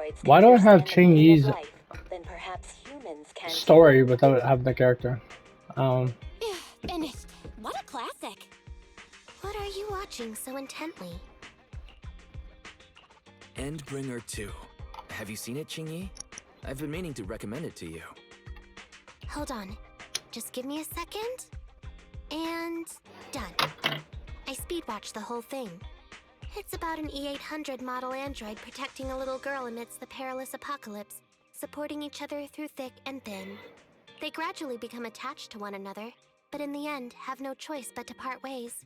androids can Why do I have understand the meaning Qingyi's of life, then perhaps humans can story too. without having the character? Finished. What a classic. What are you watching so intently? Endbringer 2. Have you seen it, Qingyi? I've been meaning to recommend it to you. Hold on. Just give me a second. And done. I speed-watched the whole thing. It's about an E-800 model android protecting a little girl amidst the perilous apocalypse, supporting each other through thick and thin. They gradually become attached to one another, but in the end have no choice but to part ways.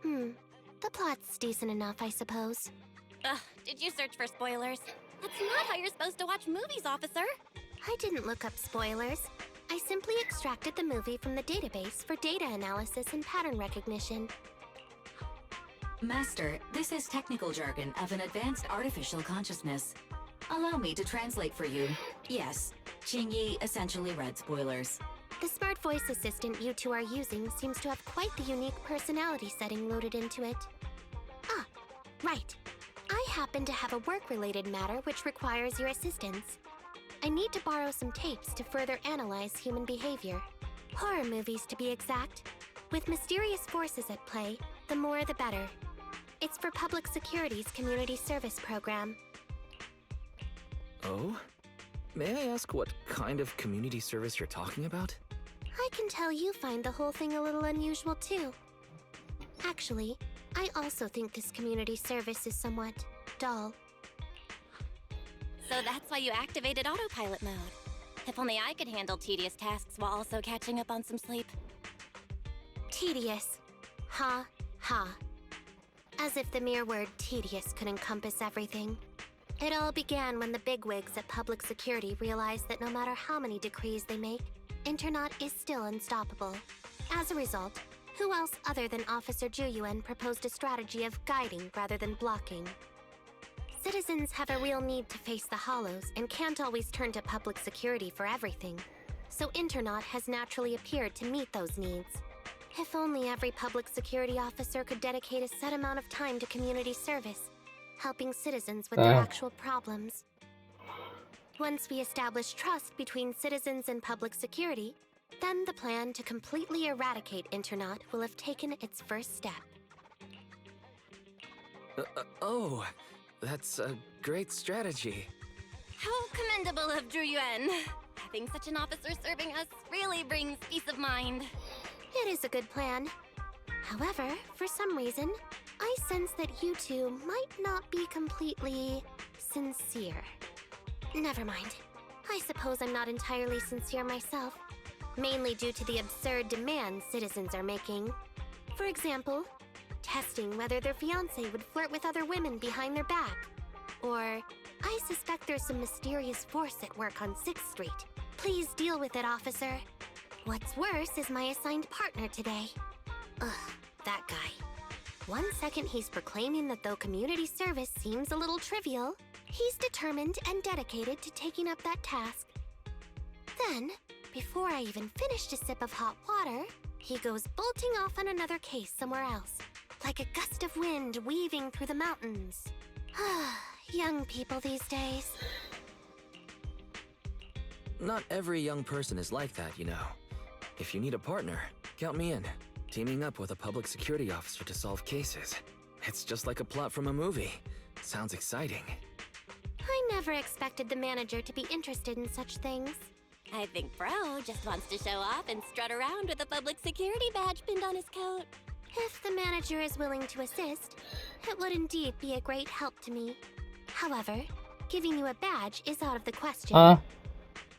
The plot's decent enough, I suppose. Ugh, did you search for spoilers? That's not how you're supposed to watch movies, officer. I didn't look up spoilers. I simply extracted the movie from the database for data analysis and pattern recognition. Master, this is technical jargon of an advanced artificial consciousness. Allow me to translate for you. Yes, Qingyi essentially read spoilers. The smart voice assistant you two are using seems to have quite the unique personality setting loaded into it. Ah, right. I happen to have a work-related matter which requires your assistance. I need to borrow some tapes to further analyze human behavior. Horror movies, to be exact. With mysterious forces at play, the more the better. It's for Public Security's community service program. Oh? May I ask what kind of community service you're talking about? I can tell you find the whole thing a little unusual, too. Actually, I also think this community service is somewhat dull. So that's why you activated autopilot mode. If only I could handle tedious tasks while also catching up on some sleep. Tedious. Ha, ha. As if the mere word tedious could encompass everything. It all began when the bigwigs at Public Security realized that no matter how many decrees they make, Internet is still unstoppable. As a result, who else other than Officer Juyuan proposed a strategy of guiding rather than blocking? Citizens have a real need to face the hollows and can't always turn to Public Security for everything. So Internet has naturally appeared to meet those needs. If only every Public Security officer could dedicate a set amount of time to community service, helping citizens with their actual problems. Once we establish trust between citizens and Public Security, then the plan to completely eradicate Internet will have taken its first step. Oh, that's a great strategy. How commendable of Juyuan. Having such an officer serving us really brings peace of mind. It is a good plan. However, for some reason, I sense that you two might not be completely sincere. Never mind. I suppose I'm not entirely sincere myself, mainly due to the absurd demands citizens are making. For example, testing whether their fiancé would flirt with other women behind their back. Or, I suspect there's some mysterious force at work on 6th Street. Please deal with it, officer. What's worse is my assigned partner today. Ugh, that guy. One second he's proclaiming that though community service seems a little trivial, he's determined and dedicated to taking up that task. Then, before I even finished a sip of hot water, he goes bolting off on another case somewhere else, like a gust of wind weaving through the mountains. Young people these days. Not every young person is like that, you know. If you need a partner, count me in. Teaming up with a public security officer to solve cases. It's just like a plot from a movie. Sounds exciting. I never expected the manager to be interested in such things. I think Bro just wants to show off and strut around with a public security badge pinned on his coat. If the manager is willing to assist, it would indeed be a great help to me. However, giving you a badge is out of the question.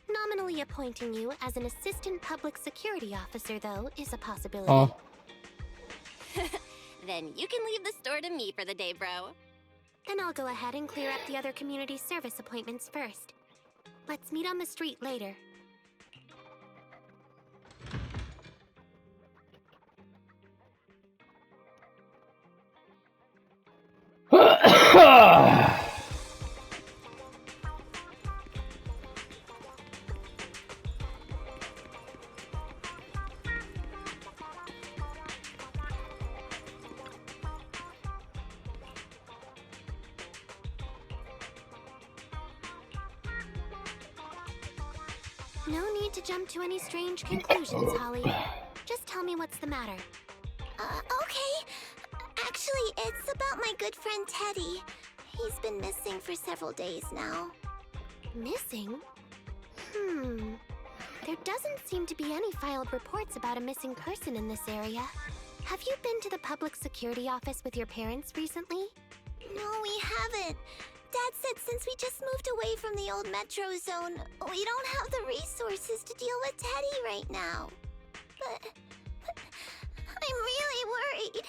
Nominally appointing you as an assistant public security officer, though, is a possibility. Then you can leave the store to me for the day, Bro. Then I'll go ahead and clear up the other community service appointments first. Let's meet on the street later. No need to jump to any strange conclusions, Holly. Just tell me what's the matter. Okay. Actually, it's about my good friend Teddy. He's been missing for several days now. Missing? There doesn't seem to be any filed reports about a missing person in this area. Have you been to the public security office with your parents recently? No, we haven't. Dad said since we just moved away from the old metro zone, we don't have the resources to deal with Teddy right now. But I'm really worried.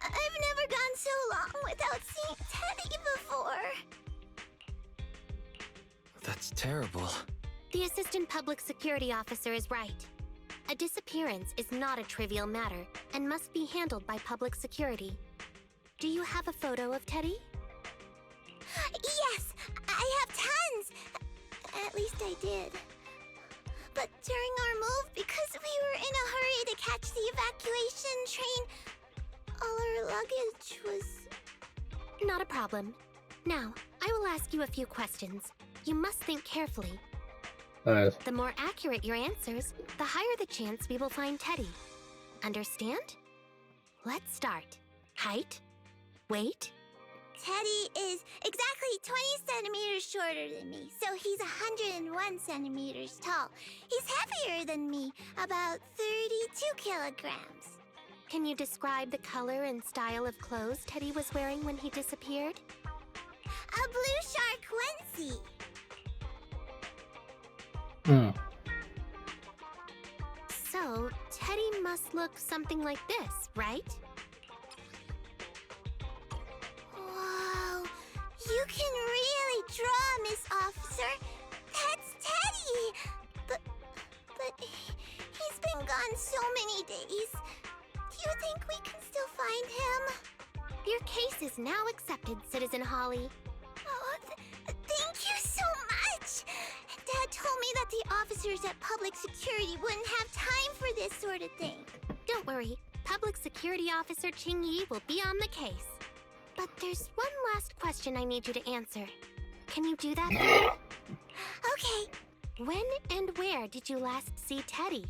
I've never gone so long without seeing Teddy before. That's terrible. The assistant public security officer is right. A disappearance is not a trivial matter and must be handled by public security. Do you have a photo of Teddy? Yes, I have tons. At least I did. But during our move, because we were in a hurry to catch the evacuation train, all our luggage was... Not a problem. Now, I will ask you a few questions. You must think carefully. Nice. The more accurate your answers, the higher the chance we will find Teddy. Understand? Let's start. Height? Weight? Teddy is exactly 20 centimeters shorter than me, so he's 101 centimeters tall. He's heavier than me, about 32 kilograms. Can you describe the color and style of clothes Teddy was wearing when he disappeared? A blue shark onesie. So, Teddy must look something like this, right? Whoa, you can really draw, Miss Officer. That's Teddy. But he's been gone so many days. Do you think we can still find him? Your case is now accepted, Citizen Holly. Oh, thank you so much. Dad told me that the officers at Public Security wouldn't have time for this sort of thing. Don't worry, Public Security Officer Qingyi will be on the case. But there's one last question I need you to answer. Can you do that for me? Okay. When and where did you last see Teddy?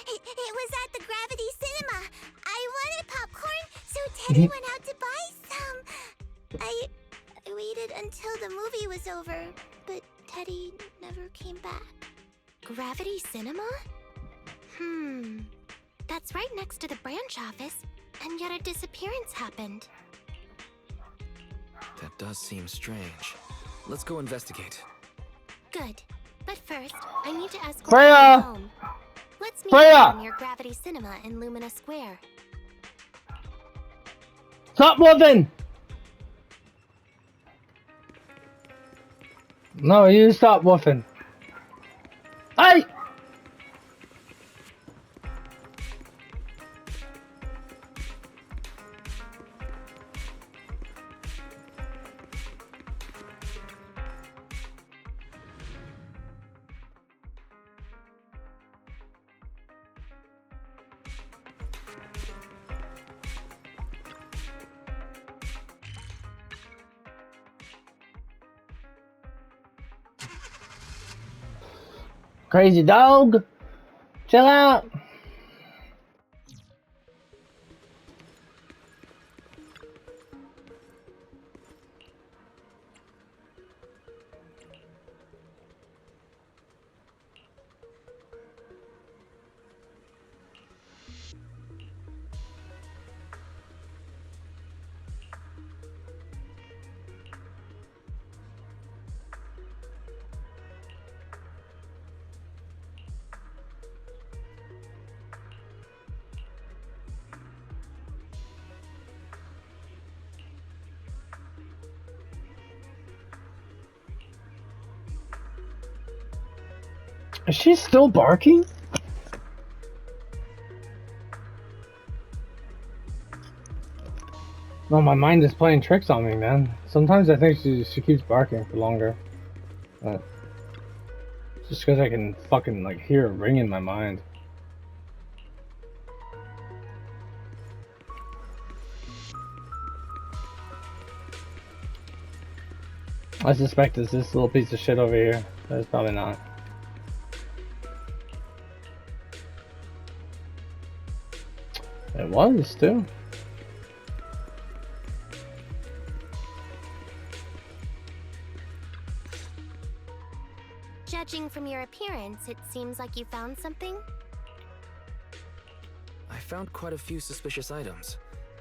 It was at the Gravity Cinema. I wanted popcorn, so Teddy went out to buy some. I waited until the movie was over, but Teddy never came back. Gravity Cinema? That's right next to the branch office, and yet a disappearance happened. That does seem strange. Let's go investigate. Good. But first, I need to ask Freya! home. Let's meet Freya! near Gravity Cinema in Lumina Square. Stop moving! No, you stop woofing. Hey! Crazy dog! Chill out! Is she still barking? No, my mind is playing tricks on me, man. Sometimes I think she keeps barking for longer. But just because I can fucking like hear a ring in my mind. I suspect it's this little piece of shit over here. But it's probably not. was, too. Judging from your appearance, it seems like you found something. I found quite a few suspicious items.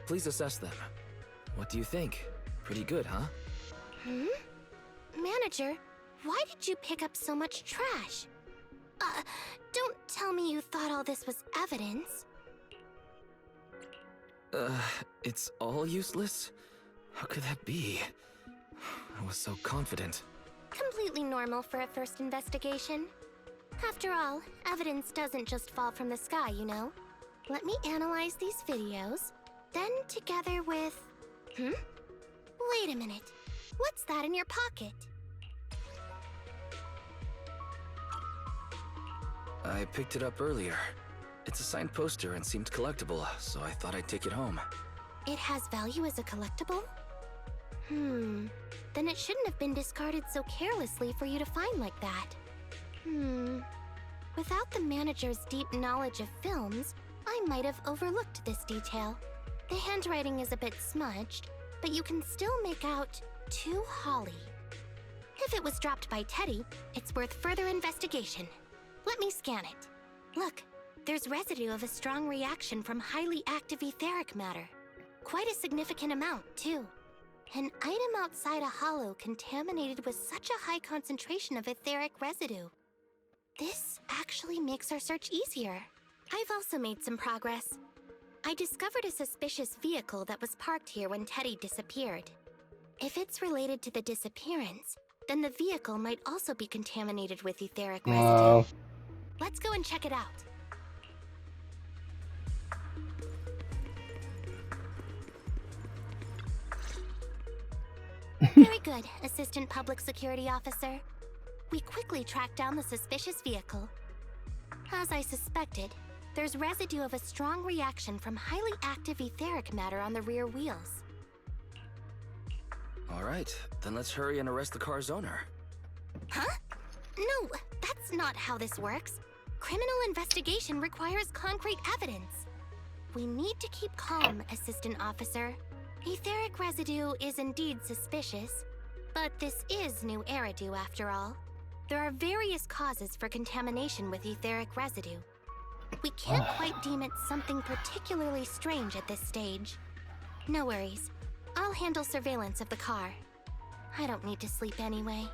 Please assess them. What do you think? Pretty good, huh? Manager, why did you pick up so much trash? Don't tell me you thought all this was evidence. It's all useless? How could that be? I was so confident. Completely normal for a first investigation. After all, evidence doesn't just fall from the sky, you know. Let me analyze these videos, then together with... Wait a minute. What's that in your pocket? I picked it up earlier. It's a signed poster and seemed collectible, so I thought I'd take it home. It has value as a collectible? Then it shouldn't have been discarded so carelessly for you to find like that. Without the manager's deep knowledge of films, I might have overlooked this detail. The handwriting is a bit smudged, but you can still make out "To Holly." If it was dropped by Teddy, it's worth further investigation. Let me scan it. Look, there's residue of a strong reaction from highly active etheric matter. Quite a significant amount, too. An item outside a hollow contaminated with such a high concentration of etheric residue. This actually makes our search easier. I've also made some progress. I discovered a suspicious vehicle that was parked here when Teddy disappeared. If it's related to the disappearance, then the vehicle might also be contaminated with etheric residue. Let's go and check it out. Very good, Assistant Public Security Officer. We quickly tracked down the suspicious vehicle. As I suspected, there's residue of a strong reaction from highly active etheric matter on the rear wheels. Alright, then let's hurry and arrest the car's owner. Huh? No, that's not how this works. Criminal investigation requires concrete evidence. We need to keep calm, Assistant Officer. Etheric residue is indeed suspicious, but this is new Eridu after all. There are various causes for contamination with etheric residue. We can't quite deem it something particularly strange at this stage. No worries. I'll handle surveillance of the car. I don't need to sleep anyway.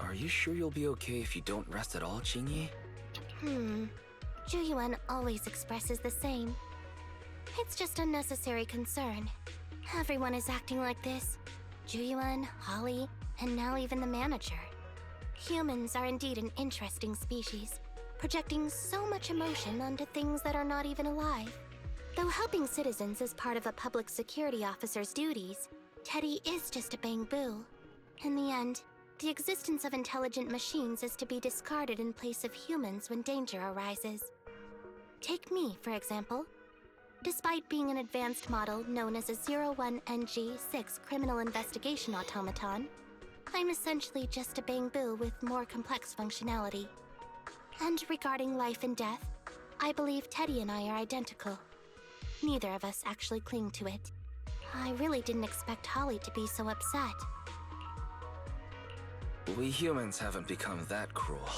Are you sure you'll be okay if you don't rest at all, Qingyi? Juyuan always expresses the same. It's just unnecessary concern. Everyone is acting like this. Juyuan, Holly, and now even the manager. Humans are indeed an interesting species, projecting so much emotion onto things that are not even alive. Though helping citizens is part of a public security officer's duties, Teddy is just a bang-boo. In the end, the existence of intelligent machines is to be discarded in place of humans when danger arises. Take me, for example. Despite being an advanced model known as a 01NG6 criminal investigation automaton, I'm essentially just a bang-boo with more complex functionality. And regarding life and death, I believe Teddy and I are identical. Neither of us actually cling to it. I really didn't expect Holly to be so upset. We humans haven't become that cruel.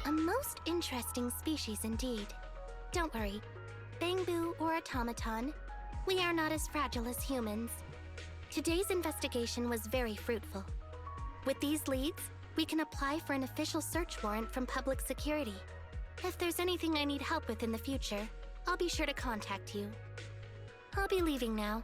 A most interesting species indeed. Don't worry. Bang-boo or automaton, we are not as fragile as humans. Today's investigation was very fruitful. With these leads, we can apply for an official search warrant from public security. If there's anything I need help with in the future, I'll be sure to contact you. I'll be leaving now.